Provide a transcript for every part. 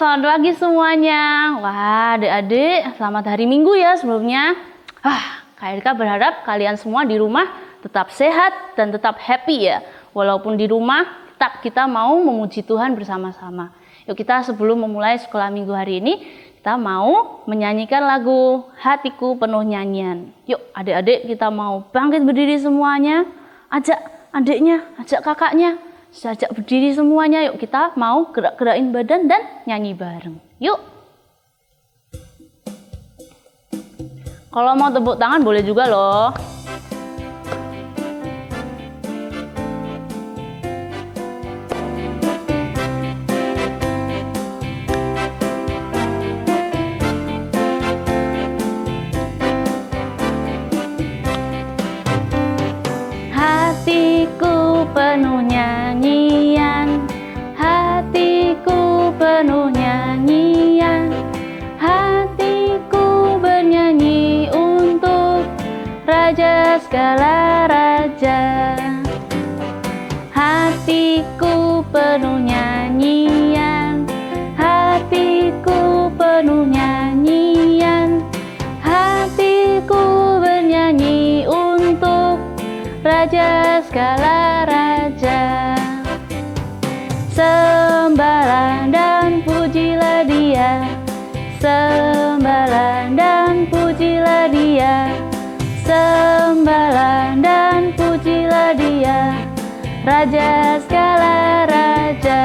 selamat pagi semuanya. Wah, adik-adik, selamat hari Minggu ya sebelumnya. Kak Erika berharap kalian semua di rumah tetap sehat dan tetap happy ya. Walaupun di rumah, tetap kita mau memuji Tuhan bersama-sama. Yuk kita sebelum memulai sekolah minggu hari ini, kita mau menyanyikan lagu Hatiku Penuh Nyanyian. Yuk adik-adik kita mau bangkit berdiri semuanya. Ajak adiknya, ajak kakaknya. Sajak berdiri semuanya, yuk kita mau gerak-gerakin badan dan nyanyi bareng. Yuk. Kalau mau tepuk tangan boleh juga loh. Hatiku penuh nyanyian, hatiku penuh nyanyian, hatiku bernyanyi untuk Raja segala raja. Hatiku penuh nyanyian, hatiku penuh nyanyian, hatiku bernyanyi untuk Raja segala raja. Sembahlah dan pujilah Dia, sembahlah dan pujilah Dia, sembahlah dan pujilah Dia, Raja segala raja.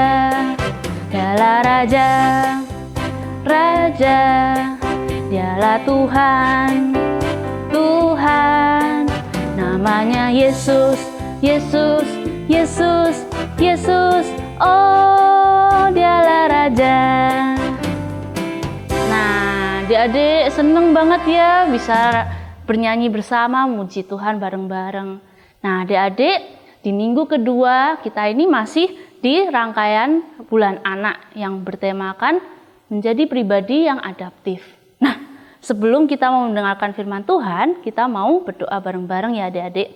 Dialah Raja, Raja, Dialah Tuhan, Tuhan. Namanya Yesus, Yesus, Yesus, Yesus. Oh, Dialah Raja. Nah, adik-adik seneng banget ya bisa bernyanyi bersama, muji Tuhan bareng-bareng. Nah, adik-adik di minggu kedua kita ini masih di rangkaian bulan anak yang bertemakan menjadi pribadi yang adaptif. Nah, sebelum kita mau mendengarkan firman Tuhan, kita mau berdoa bareng-bareng ya adik-adik.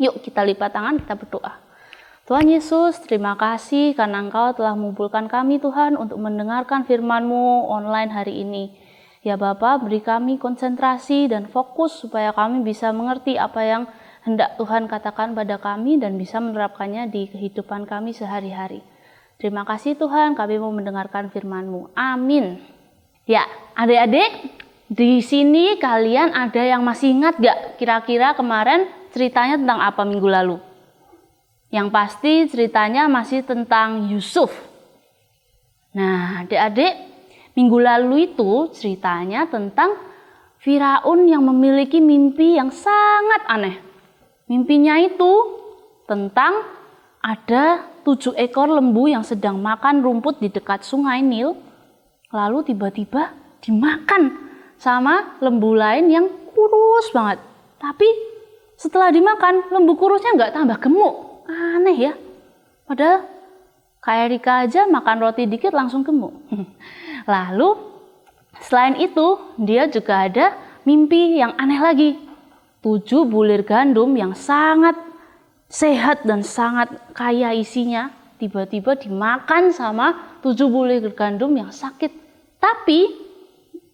Yuk kita lipat tangan, kita berdoa. Tuhan Yesus, terima kasih karena Engkau telah mengumpulkan kami Tuhan untuk mendengarkan firman-Mu online hari ini. Ya Bapa, beri kami konsentrasi dan fokus supaya kami bisa mengerti apa yang hendak Tuhan katakan pada kami dan bisa menerapkannya di kehidupan kami sehari-hari. Terima kasih Tuhan, kami mau mendengarkan firman-Mu. Amin. Ya, adik-adik, di sini kalian ada yang masih ingat gak kira-kira kemarin ceritanya tentang apa minggu lalu? Yang pasti ceritanya masih tentang Yusuf. Nah, adik-adik, minggu lalu itu ceritanya tentang Firaun yang memiliki mimpi yang sangat aneh. Mimpinya itu tentang ada 7 ekor lembu yang sedang makan rumput di dekat sungai Nil. Lalu tiba-tiba dimakan sama lembu lain yang kurus banget. Tapi setelah dimakan, lembu kurusnya nggak tambah gemuk. Aneh ya. Padahal Kak Erika aja makan roti dikit langsung gemuk. Lalu selain itu, dia juga ada mimpi yang aneh lagi. 7 bulir gandum yang sangat sehat dan sangat kaya isinya, tiba-tiba dimakan sama 7 bulir gandum yang sakit. Tapi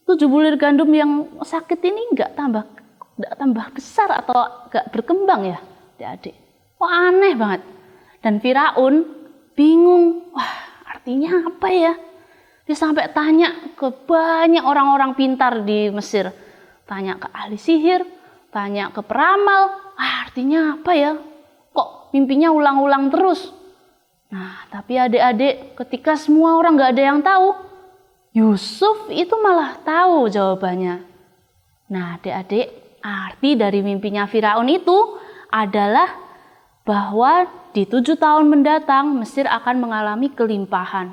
7 bulir gandum yang sakit ini nggak tambah besar atau nggak berkembang ya adik-adik. Wah, aneh banget. Dan Firaun bingung, wah artinya apa ya? Dia sampai tanya ke banyak orang-orang pintar di Mesir. Tanya ke ahli sihir, tanya ke peramal, artinya apa ya? Kok mimpinya ulang-ulang terus? Nah, tapi adik-adik ketika semua orang nggak ada yang tahu, Yusuf itu malah tahu jawabannya. Nah, adik-adik, arti dari mimpinya Firaun itu adalah bahwa di 7 tahun mendatang Mesir akan mengalami kelimpahan.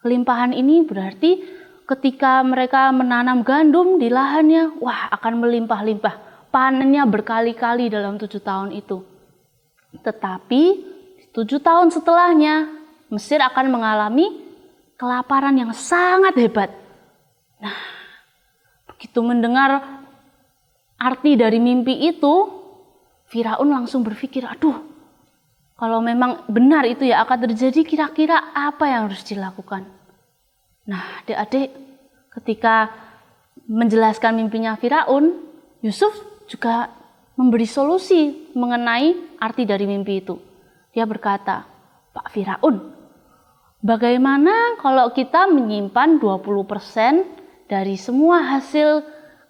Kelimpahan ini berarti ketika mereka menanam gandum di lahannya, wah akan melimpah-limpah. Panennya berkali-kali dalam 7 tahun itu. Tetapi 7 tahun setelahnya Mesir akan mengalami kelaparan yang sangat hebat. Nah, begitu mendengar arti dari mimpi itu, Firaun langsung berpikir, aduh, kalau memang benar itu ya akan terjadi, kira-kira apa yang harus dilakukan? Nah, adik-adik, ketika menjelaskan mimpinya Firaun, Yusuf juga memberi solusi mengenai arti dari mimpi itu. Dia berkata, Pak Firaun, bagaimana kalau kita menyimpan 20% dari semua hasil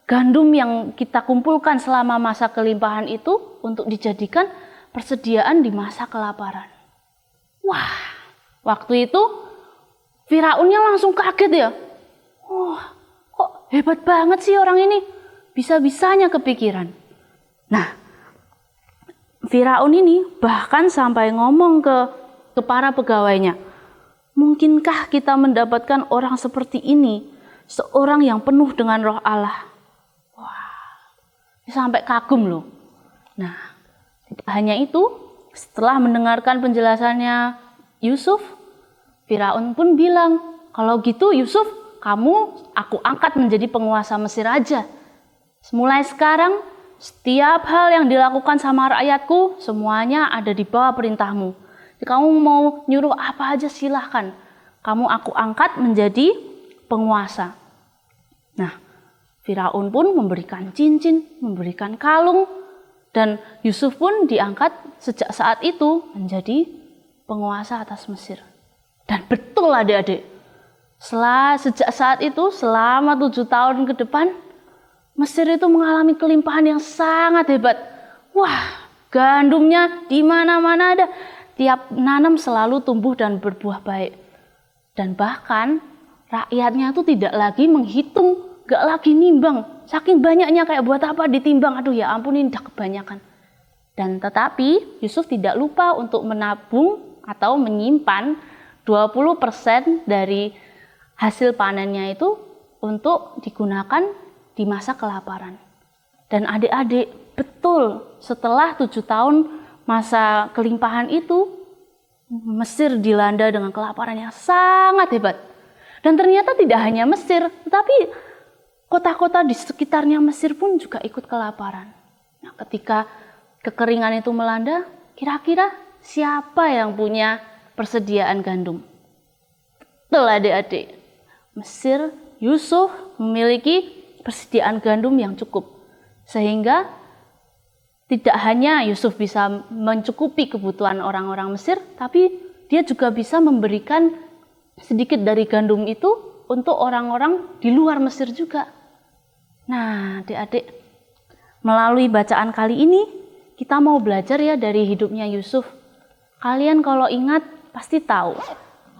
gandum yang kita kumpulkan selama masa kelimpahan itu untuk dijadikan persediaan di masa kelaparan? Wah, waktu itu Firaunnya langsung kaget ya. Wah, kok hebat banget sih orang ini, bisa-bisanya kepikiran. Nah, Firaun ini bahkan sampai ngomong ke para pegawainya, mungkinkah kita mendapatkan orang seperti ini, seorang yang penuh dengan roh Allah? Wah, sampai kagum loh. Nah, tidak hanya itu, setelah mendengarkan penjelasannya Yusuf, Firaun pun bilang, kalau gitu Yusuf, aku angkat menjadi penguasa Mesir aja. Mulai sekarang, setiap hal yang dilakukan sama rakyatku, semuanya ada di bawah perintahmu. Kamu mau nyuruh apa aja silahkan. Aku angkat menjadi penguasa. Nah, Firaun pun memberikan cincin, memberikan kalung, dan Yusuf pun diangkat sejak saat itu menjadi penguasa atas Mesir. Dan betul adik-adik, sejak saat itu selama 7 tahun ke depan, Mesir itu mengalami kelimpahan yang sangat hebat. Wah, gandumnya di mana-mana ada. Tiap nanam selalu tumbuh dan berbuah baik. Dan bahkan rakyatnya itu tidak lagi menghitung, gak lagi nimbang. Saking banyaknya kayak buat apa ditimbang, aduh ya ampun ini udah kebanyakan. Dan tetapi Yusuf tidak lupa untuk menabung atau menyimpan 20% dari hasil panennya itu untuk digunakan di masa kelaparan. Dan adik-adik, betul setelah 7 tahun masa kelimpahan itu, Mesir dilanda dengan kelaparan yang sangat hebat. Dan ternyata tidak hanya Mesir, tetapi kota-kota di sekitarnya Mesir pun juga ikut kelaparan. Nah, ketika kekeringan itu melanda, kira-kira siapa yang punya persediaan gandum? Betul adik-adik, Mesir, Yusuf memiliki persediaan gandum yang cukup. Sehingga tidak hanya Yusuf bisa mencukupi kebutuhan orang-orang Mesir, tapi dia juga bisa memberikan sedikit dari gandum itu untuk orang-orang di luar Mesir juga. Nah, adik-adik, melalui bacaan kali ini, kita mau belajar ya dari hidupnya Yusuf. Kalian kalau ingat pasti tahu,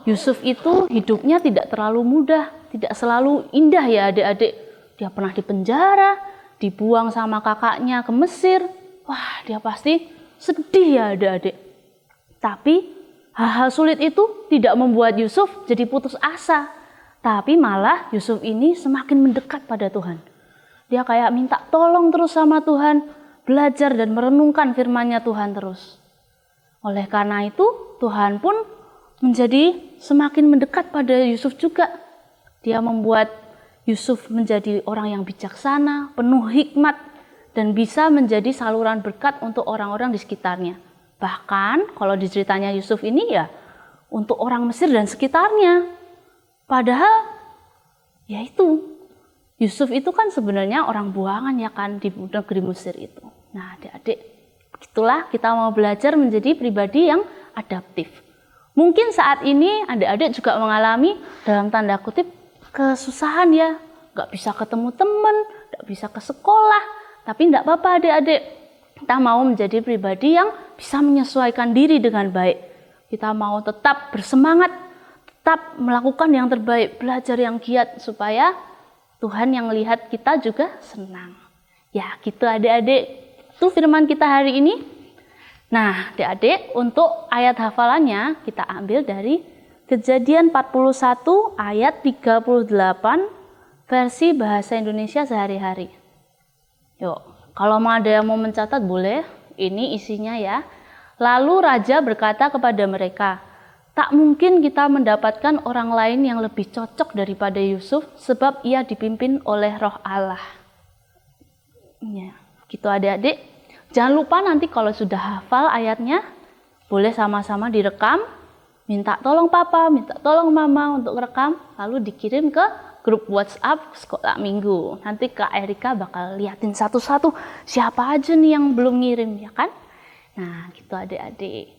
Yusuf itu hidupnya tidak terlalu mudah, tidak selalu indah ya adik-adik. Dia pernah dipenjara, dibuang sama kakaknya ke Mesir. Wah, dia pasti sedih ya adik-adik. Tapi hal-hal sulit itu tidak membuat Yusuf jadi putus asa. Tapi malah Yusuf ini semakin mendekat pada Tuhan. Dia kayak minta tolong terus sama Tuhan, belajar dan merenungkan firman-Nya Tuhan terus. Oleh karena itu, Tuhan pun menjadi semakin mendekat pada Yusuf juga. Dia membuat Yusuf menjadi orang yang bijaksana, penuh hikmat, dan bisa menjadi saluran berkat untuk orang-orang di sekitarnya. Bahkan kalau di ceritanya Yusuf ini ya untuk orang Mesir dan sekitarnya. Padahal ya itu, Yusuf itu kan sebenarnya orang buangan ya kan di negeri Mesir itu. Nah adik-adik, begitulah kita mau belajar menjadi pribadi yang adaptif. Mungkin saat ini adik-adik juga mengalami dalam tanda kutip kesusahan ya. Gak bisa ketemu teman, gak bisa ke sekolah. Tapi gak apa-apa adik-adik. Kita mau menjadi pribadi yang bisa menyesuaikan diri dengan baik. Kita mau tetap bersemangat, tetap melakukan yang terbaik, belajar yang giat supaya Tuhan yang lihat kita juga senang. Ya gitu adik-adik. Itu firman kita hari ini. Nah adik-adik, untuk ayat hafalannya kita ambil dari Kejadian 41 ayat 38 versi bahasa Indonesia sehari-hari. Yuk, kalau ada yang mau mencatat boleh, ini isinya ya. Lalu raja berkata kepada mereka, tak mungkin kita mendapatkan orang lain yang lebih cocok daripada Yusuf sebab ia dipimpin oleh Roh Allah. Ya, gitu adik-adik. Jangan lupa nanti kalau sudah hafal ayatnya, boleh sama-sama direkam minta tolong papa, minta tolong mama untuk rekam, lalu dikirim ke grup WhatsApp sekolah minggu. Nanti Kak Erika bakal liatin satu-satu siapa aja nih yang belum ngirim, ya kan? Nah, gitu adik-adik.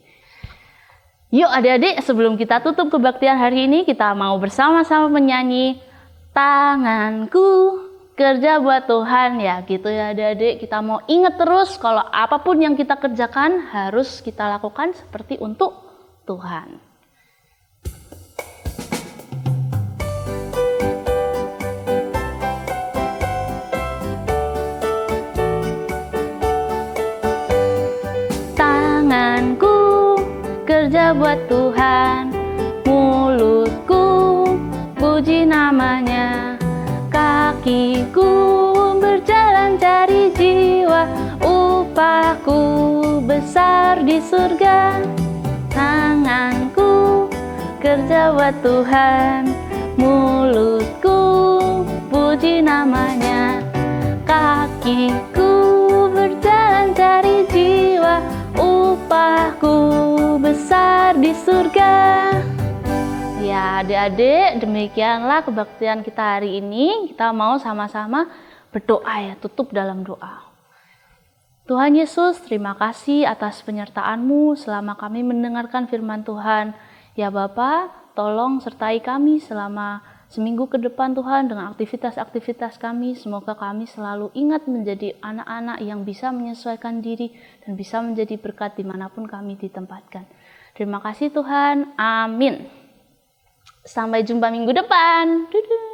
Yuk adik-adik, sebelum kita tutup kebaktian hari ini, kita mau bersama-sama menyanyi Tanganku Kerja Buat Tuhan, ya gitu ya adik-adik. Kita mau ingat terus kalau apapun yang kita kerjakan harus kita lakukan seperti untuk Tuhan. Tanganku kerja buat Tuhan, mulutku puji namanya, kakiku berjalan cari jiwa, upahku besar di surga. Tanganku kerja buat Tuhan, mulutku puji namanya, kakiku berjalan cari jiwa, upahku besar di surga. Ya adik-adik, demikianlah kebaktian kita hari ini. Kita mau sama-sama berdoa ya, tutup dalam doa. Tuhan Yesus, terima kasih atas penyertaan-Mu selama kami mendengarkan firman Tuhan. Ya Bapa, tolong sertai kami selama seminggu ke depan Tuhan dengan aktivitas-aktivitas kami. Semoga kami selalu ingat menjadi anak-anak yang bisa menyesuaikan diri dan bisa menjadi berkat dimanapun kami ditempatkan. Terima kasih Tuhan, amin. Sampai jumpa minggu depan. Dadah.